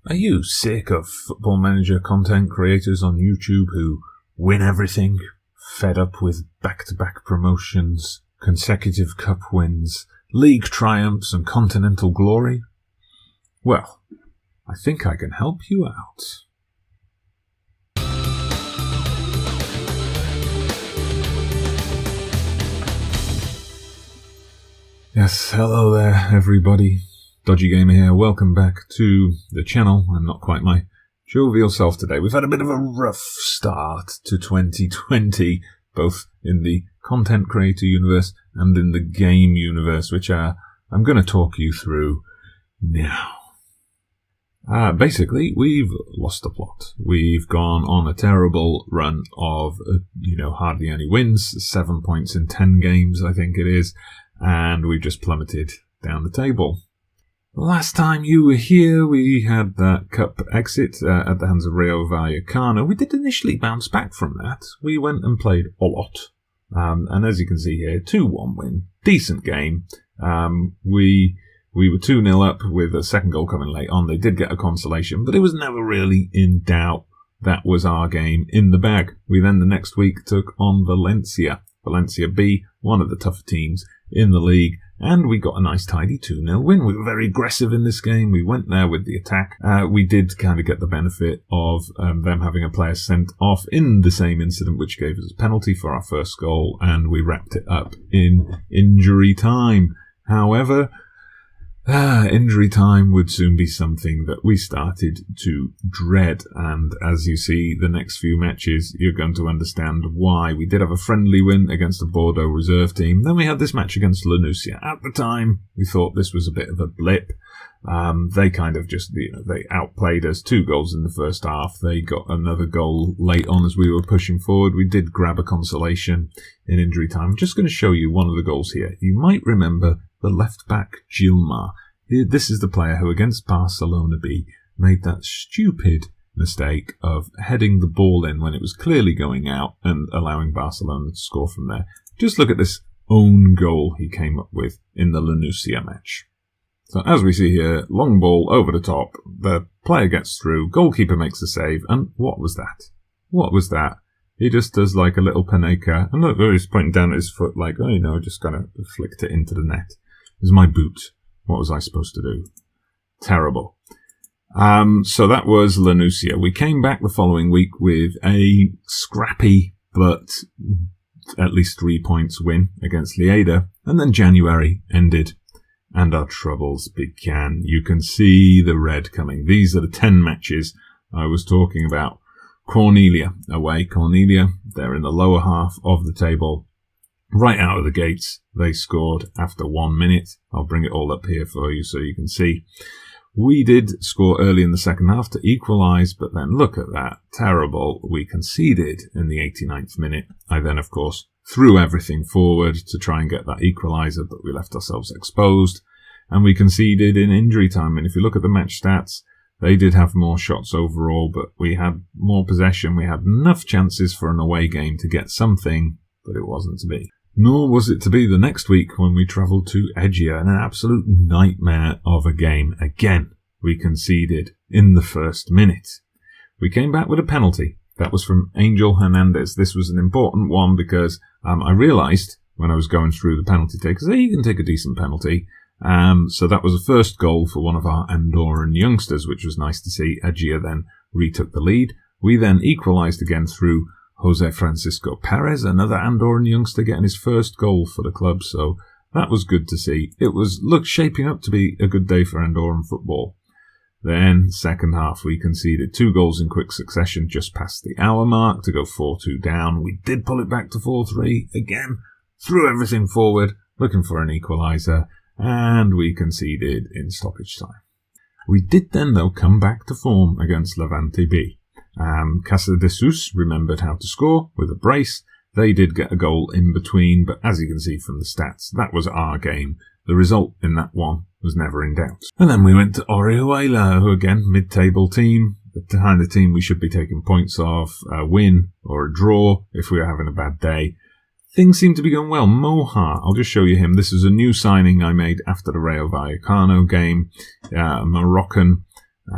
Are you sick of Football Manager content creators on YouTube who win everything, fed up with back-to-back promotions, consecutive cup wins, league triumphs and continental glory? Well, I think I can help you out. Yes, hello there everybody. Dodgy Gamer here, welcome back to the channel. I'm not quite my jovial self today. We've had a bit of a rough start to 2020, both in the content creator universe and in the game universe, which I'm going to talk you through now. Basically, we've lost the plot. We've gone on a terrible run of, hardly any wins, 7 points in 10 games, I think it is, and we've just plummeted down the table. Last time you were here, we had that cup exit at the hands of Rayo Vallecano. We did initially bounce back from that. We went and played a lot. And as you can see here, 2-1 win. Decent game. We were 2-0 up with a second goal coming late on. They did get a consolation, but it was never really in doubt. That was our game in the bag. We then the next week took on Valencia. Valencia B, one of the tougher teams in the league. And we got a nice tidy 2-0 win. We were very aggressive in this game. We went there with the attack. We did kind of get the benefit of them having a player sent off in the same incident, which gave us a penalty for our first goal, and we wrapped it up in injury time. However, injury time would soon be something that we started to dread, and as you see the next few matches, you're going to understand why. We did have a friendly win against a Bordeaux reserve team. Then we had this match against Llagostera. At the time, we thought this was a bit of a blip. They kind of just, they outplayed us. 2 goals in the first half. They got another goal late on as we were pushing forward. We did grab a consolation in injury time. I'm just going to show you one of the goals here. You might remember the left-back Gilmar. This is the player who, against Barcelona B, made that stupid mistake of heading the ball in when it was clearly going out and allowing Barcelona to score from there. Just look at this own goal he came up with in the Llagostera match. So as we see here, long ball over the top, the player gets through, goalkeeper makes a save, and what was that? What was that? He just does like a little Panenka, and look, he's pointing down at his foot like, just kind of flicked it into the net. It was my boot. What was I supposed to do? Terrible. So that was Llagostera. We came back the following week with a scrappy but at least 3 points win against Llagostera, and then January ended and our troubles began. You can see the red coming. These are the 10 matches I was talking about. Cornelia away. Cornelia, they're in the lower half of the table. Right out of the gates, they scored after 1 minute. I'll bring it all up here for you so you can see. We did score early in the second half to equalise, but then look at that. Terrible. We conceded in the 89th minute. I then, of course, threw everything forward to try and get that equaliser, but we left ourselves exposed. And we conceded in injury time. And if you look at the match stats, they did have more shots overall, but we had more possession. We had enough chances for an away game to get something, but it wasn't to be. Nor was it to be the next week when we travelled to Egea, an absolute nightmare of a game. Again, we conceded in the first minute. We came back with a penalty. That was from Angel Hernandez. This was an important one because I realised when I was going through the penalty takers, you can take a decent penalty. So that was the first goal for one of our Andorran youngsters, which was nice to see. Egea then retook the lead. We then equalised again through Jose Francisco Perez, another Andorran youngster, getting his first goal for the club, so that was good to see. It was shaping up to be a good day for Andorran football. Then, second half, we conceded 2 goals in quick succession just past the hour mark to go 4-2 down. We did pull it back to 4-3, again, threw everything forward, looking for an equaliser, and we conceded in stoppage time. We did then, though, come back to form against Levante B. Casa de Sus remembered how to score with a brace. They did get a goal in between, but as you can see from the stats, that was our game. The result in that one was never in doubt. And then we went to Orihuela, who again, mid-table team, the kind of team we should be taking points off, a win or a draw if we were having a bad day. Things seem to be going well. Moha, I'll just show you him. This is a new signing I made after the Rayo Vallecano game. Moroccan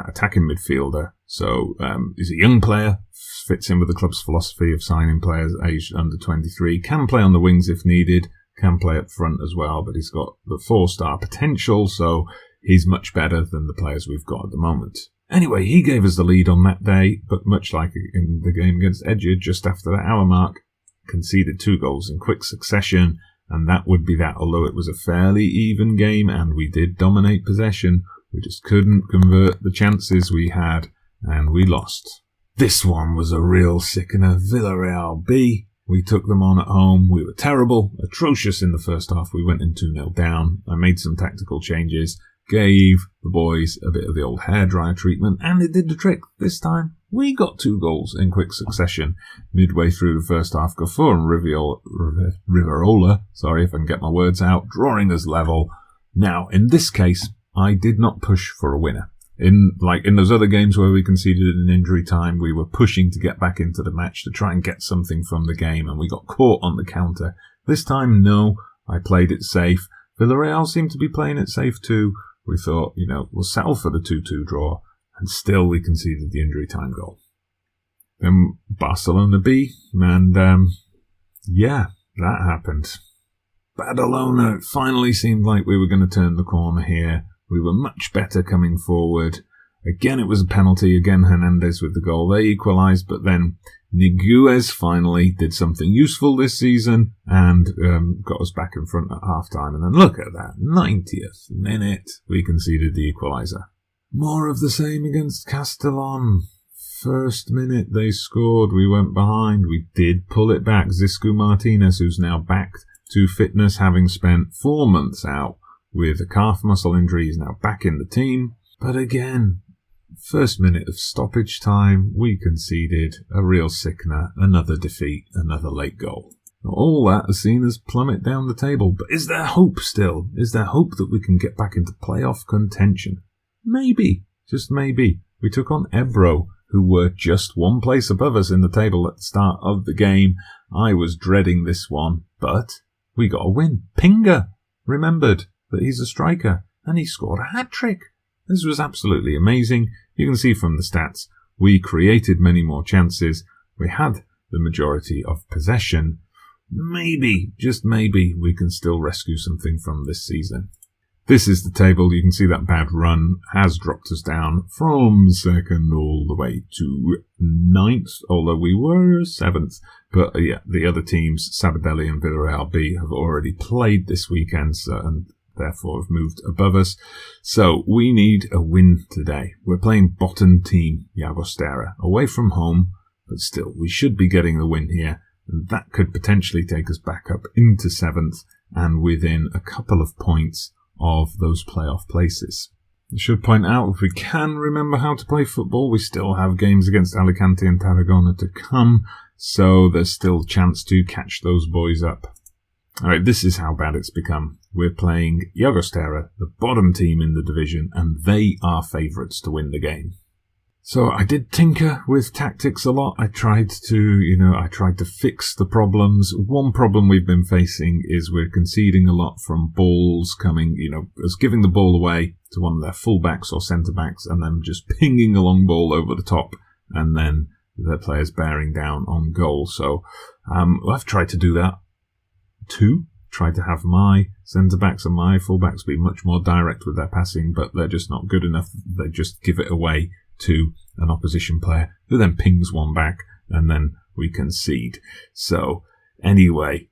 attacking midfielder. So he's a young player, fits in with the club's philosophy of signing players aged under 23, can play on the wings if needed, can play up front as well, but he's got the 4-star potential, so he's much better than the players we've got at the moment. Anyway, he gave us the lead on that day, but much like in the game against Edged, just after the hour mark, conceded 2 goals in quick succession, and that would be that. Although it was a fairly even game and we did dominate possession, we just couldn't convert the chances we had, and we lost. This one was a real sickener. Villarreal B. We took them on at home. We were terrible, atrocious in the first half. We went in 2-0 down. I made some tactical changes, gave the boys a bit of the old hairdryer treatment, and it did the trick. This time, we got 2 goals in quick succession. Midway through the first half, Gafour and Riverola, sorry if I can get my words out, drawing us level. Now, in this case, I did not push for a winner. In those other games where we conceded in injury time, we were pushing to get back into the match to try and get something from the game, and we got caught on the counter. This time, no, I played it safe. Villarreal seemed to be playing it safe too. We thought, we'll settle for the 2-2 draw, and still we conceded the injury time goal. Then Barcelona B, and that happened. Badalona, it finally seemed like we were going to turn the corner here. We were much better coming forward. Again, it was a penalty. Again, Hernandez with the goal. They equalised, but then Niguez finally did something useful this season and got us back in front at half-time. And then look at that, 90th minute, we conceded the equaliser. More of the same against Castellon. First minute they scored, we went behind. We did pull it back. Zisku Martinez, who's now back to fitness, having spent 4 months out with a calf muscle injury, is now back in the team. But again, first minute of stoppage time, we conceded a real sickener, another defeat, another late goal. All that has seen us plummet down the table, but is there hope still? Is there hope that we can get back into playoff contention? Maybe, just maybe. We took on Ebro, who were just 1 place above us in the table at the start of the game. I was dreading this one, but we got a win. Pinga remembered that he's a striker, and he scored a hat-trick. This was absolutely amazing. You can see from the stats, we created many more chances. We had the majority of possession. Maybe, just maybe, we can still rescue something from this season. This is the table. You can see that bad run has dropped us down from 2nd all the way to 9th, although we were 7th. But the other teams, Sabadell and Villarreal B, have already played this weekend, and therefore have moved above us. So we need a win today. We're playing bottom team Llagostera, away from home, but still, we should be getting the win here, and that could potentially take us back up into 7th and within a couple of points of those playoff places. I should point out, if we can remember how to play football, we still have games against Alicante and Tarragona to come, so there's still a chance to catch those boys up. Alright, this is how bad it's become. We're playing Llagostera, the bottom team in the division, and they are favourites to win the game. So I did tinker with tactics a lot. I tried to fix the problems. One problem we've been facing is we're conceding a lot from balls coming, us giving the ball away to one of their fullbacks or centre-backs and then just pinging a long ball over the top and then their players bearing down on goal. So I've tried to do that too. Tried to have my centre-backs and my full-backs be much more direct with their passing, but they're just not good enough. They just give it away to an opposition player who then pings one back and then we concede. So anyway,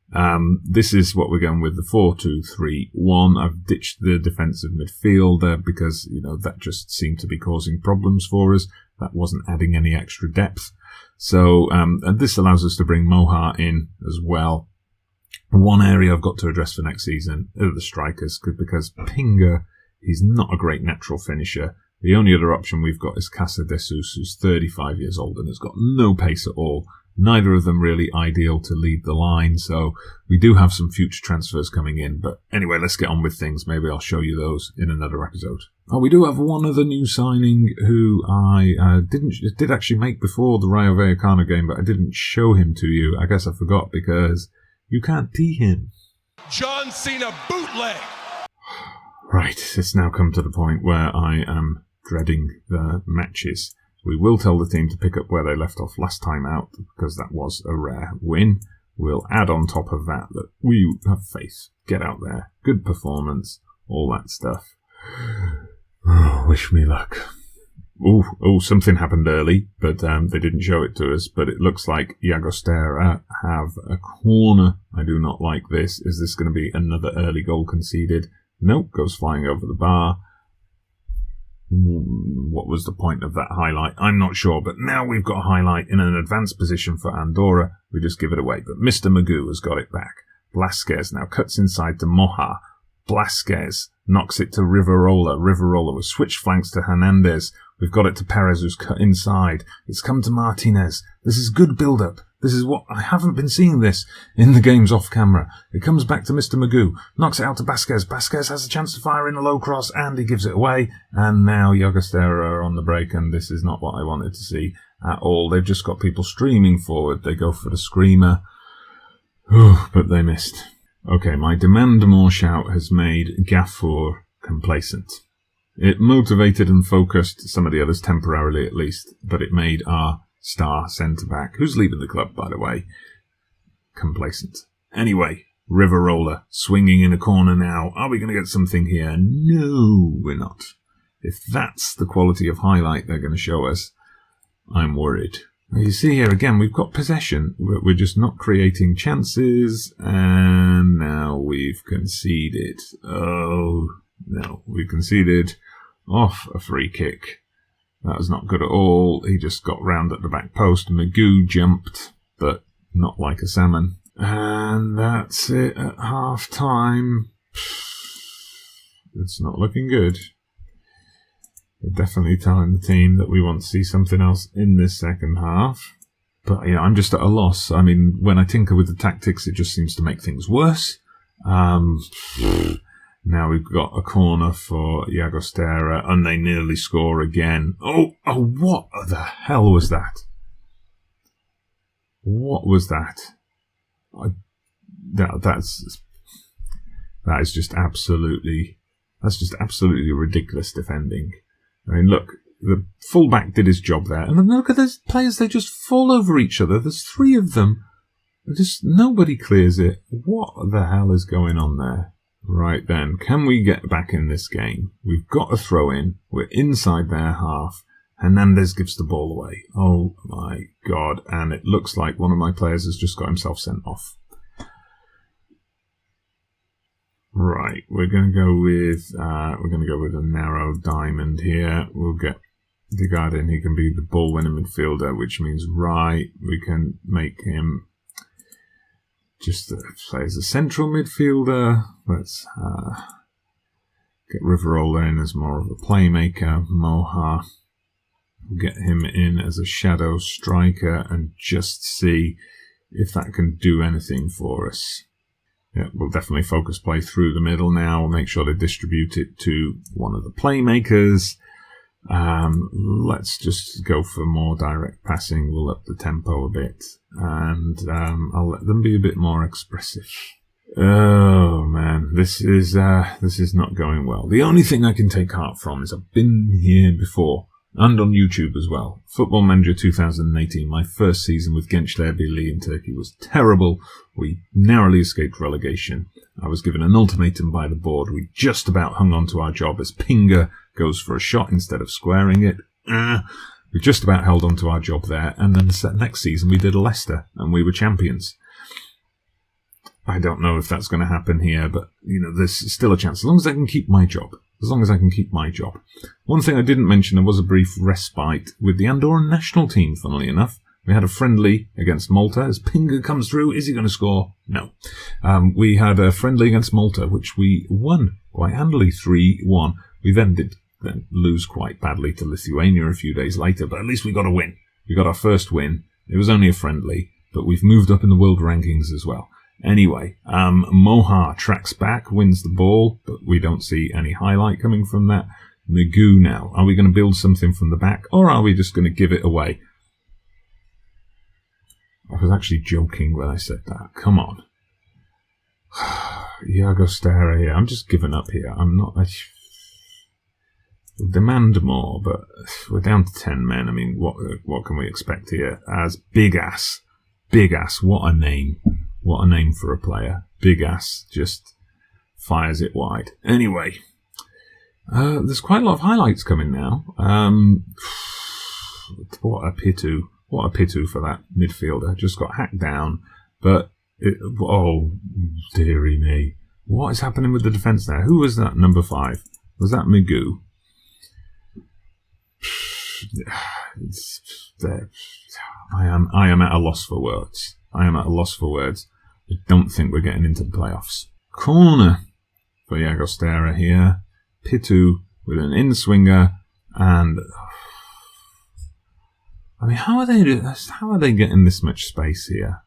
this is what we're going with, the 4-2-3-1. I've ditched the defensive midfielder because, that just seemed to be causing problems for us. That wasn't adding any extra depth. So, and this allows us to bring Mohar in as well. One area I've got to address for next season are the strikers, because Pinga, he's not a great natural finisher. The only other option we've got is Casa de Jesus, who's 35 years old and has got no pace at all. Neither of them really ideal to lead the line, so we do have some future transfers coming in. But anyway, let's get on with things. Maybe I'll show you those in another episode. Oh, we do have one other new signing who I did actually make before the Rayo Vallecano game, but I didn't show him to you. I guess I forgot because you can't see him. John Cena bootleg! Right, it's now come to the point where I am dreading the matches. We will tell the team to pick up where they left off last time out, because that was a rare win. We'll add on top of that we have faith. Get out there. Good performance. All that stuff. Oh, wish me luck. Oh, something happened early, but they didn't show it to us. But it looks like Llagostera have a corner. I do not like this. Is this going to be another early goal conceded? Nope, goes flying over the bar. What was the point of that highlight? I'm not sure, but now we've got a highlight in an advanced position for Andorra. We just give it away, but Mr. Magoo has got it back. Blasquez now cuts inside to Moha. Blasquez knocks it to Riverola. Riverola with switch flanks to Hernandez. We've got it to Perez, who's cut inside. It's come to Martinez. This is good build-up. This is what I haven't been seeing this in the games off camera. It comes back to Mr. Magoo, knocks it out to Blasquez. Blasquez has a chance to fire in a low cross, and he gives it away. And now Llagostera are on the break, and this is not what I wanted to see at all. They've just got people streaming forward. They go for the screamer, but they missed. Okay, my demand more shout has made Gafour complacent. It motivated and focused some of the others temporarily at least, but it made our star centre-back, who's leaving the club, by the way, complacent. Anyway, Riverola swinging in a corner now. Are we going to get something here? No, we're not. If that's the quality of highlight they're going to show us, I'm worried. You see here again, we've got possession. We're just not creating chances, and now we've conceded. Oh, no, we conceded off a free kick. That was not good at all. He just got round at the back post. Magoo jumped, but not like a salmon. And that's it at half-time. It's not looking good. We're definitely telling the team that we want to see something else in this second half. But, yeah, I'm just at a loss. I mean, when I tinker with the tactics, it just seems to make things worse. Now we've got a corner for Llagostera, and they nearly score again. Oh, what the hell was that? What was that? That is just absolutely ridiculous defending. I mean, look, the fullback did his job there, and then look at those players, they just fall over each other. There's three of them. Just nobody clears it. What the hell is going on there? Right then, can we get back in this game? We've got a throw in. We're inside their half. Hernandez gives the ball away. Oh my God. And it looks like one of my players has just got himself sent off. Right, we're going to go with a narrow diamond here. We'll get Digard in. He can be the ball winning midfielder, which means we can make him just play as a central midfielder. Let's get Riverola in as more of a playmaker. Moha, we'll get him in as a shadow striker and just see if that can do anything for us. Yeah, we'll definitely focus play through the middle now. We'll make sure they distribute it to one of the playmakers. Let's just go for more direct passing. We'll up the tempo a bit, and I'll let them be a bit more expressive. Oh man, this is not going well. The only thing I can take heart from is I've been here before, and on YouTube as well. Football Manager 2018, my first season with Gençlerbirliği in Turkey, was terrible. We narrowly escaped relegation. I was given an ultimatum by the board. We just about hung on to our job as Pinga goes for a shot instead of squaring it. We just about held on to our job there, and then the next season we did a Leicester, and we were champions. I don't know if that's going to happen here, but there's still a chance, as long as I can keep my job. One thing I didn't mention, there was a brief respite with the Andorran national team, funnily enough. We had a friendly against Malta. As Pinga comes through, is he going to score? No. We had a friendly against Malta, which we won quite handily, 3-1. We then lose quite badly to Lithuania a few days later, but at least we got a win. We got our first win. It was only a friendly, but we've moved up in the world rankings as well. Anyway, Moha tracks back, wins the ball, but we don't see any highlight coming from that. Magoo now. Are we going to build something from the back, or are we just going to give it away? I was actually joking when I said that. Come on. Llagostera here. I'm just giving up here. I'm not... We'll demand more, but we're down to 10 men. I mean, what can we expect here? As Big Ass, what a name. What a name for a player. Big Ass just fires it wide. Anyway, there's quite a lot of highlights coming now. What a pitu for that midfielder. Just got hacked down, but oh, dearie me. What is happening with the defence there? Who was that number 5? Was that Magoo? I am at a loss for words. I don't think we're getting into the playoffs. Corner for Llagostera here. Pitu with an in-swinger, and I mean, how are they getting this much space here?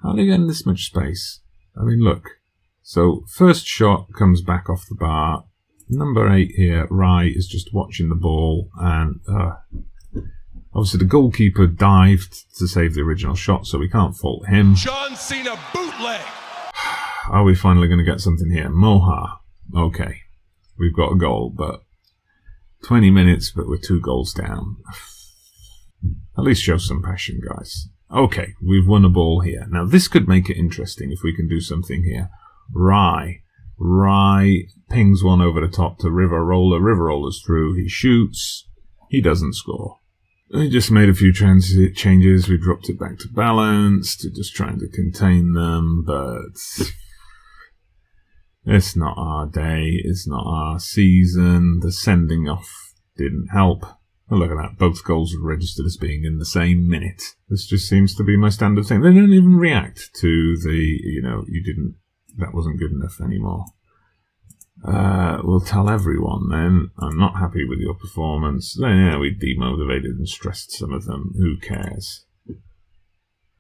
How are they getting this much space? I mean, look. So first shot comes back off the bar. Number 8 here, Rai, is just watching the ball, and obviously the goalkeeper dived to save the original shot, so we can't fault him. John Cena bootleg. Are we finally going to get something here? Moha. Okay, we've got a goal, but 20 minutes, but we're 2 goals down. At least show some passion, guys. Okay, we've won a ball here. Now this could make it interesting if we can do something here. Rai pings one over the top to River Roller. River Roller's through. He shoots. He doesn't score. We just made a few changes. We dropped it back to balance, to just trying to contain them, but it's not our day. It's not our season. The sending off didn't help. Oh, look at that. Both goals were registered as being in the same minute. This just seems to be my standard thing. They don't even react to the, that wasn't good enough anymore. We'll tell everyone then, I'm not happy with your performance. Yeah, we demotivated and stressed some of them. Who cares?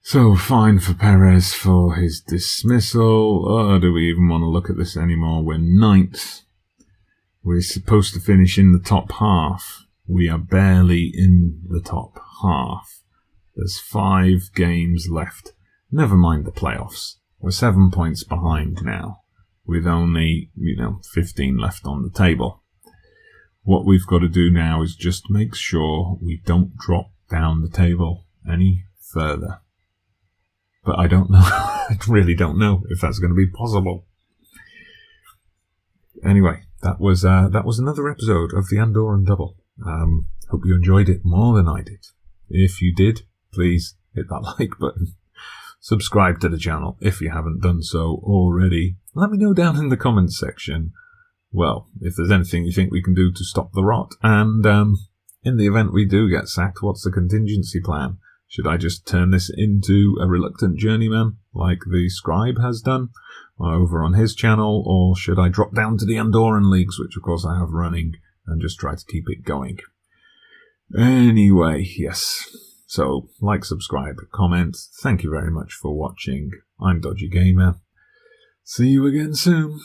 So, fine for Perez for his dismissal. Oh, do we even want to look at this anymore? We're 9th. We're supposed to finish in the top half. We are barely in the top half. There's 5 games left. Never mind the playoffs. We're 7 points behind now, with only, 15 left on the table. What we've got to do now is just make sure we don't drop down the table any further. But I don't know. I really don't know if that's going to be possible. Anyway, that was another episode of the Andorran Double. Hope you enjoyed it more than I did. If you did, please hit that like button. Subscribe to the channel if you haven't done so already. Let me know down in the comments section, well, if there's anything you think we can do to stop the rot. And in the event we do get sacked, what's the contingency plan? Should I just turn this into a reluctant journeyman, like the scribe has done over on his channel, or should I drop down to the Andorran leagues, which of course I have running, and just try to keep it going? Anyway, yes. So, like, subscribe, comment. Thank you very much for watching. I'm Dodgy Gamer. See you again soon.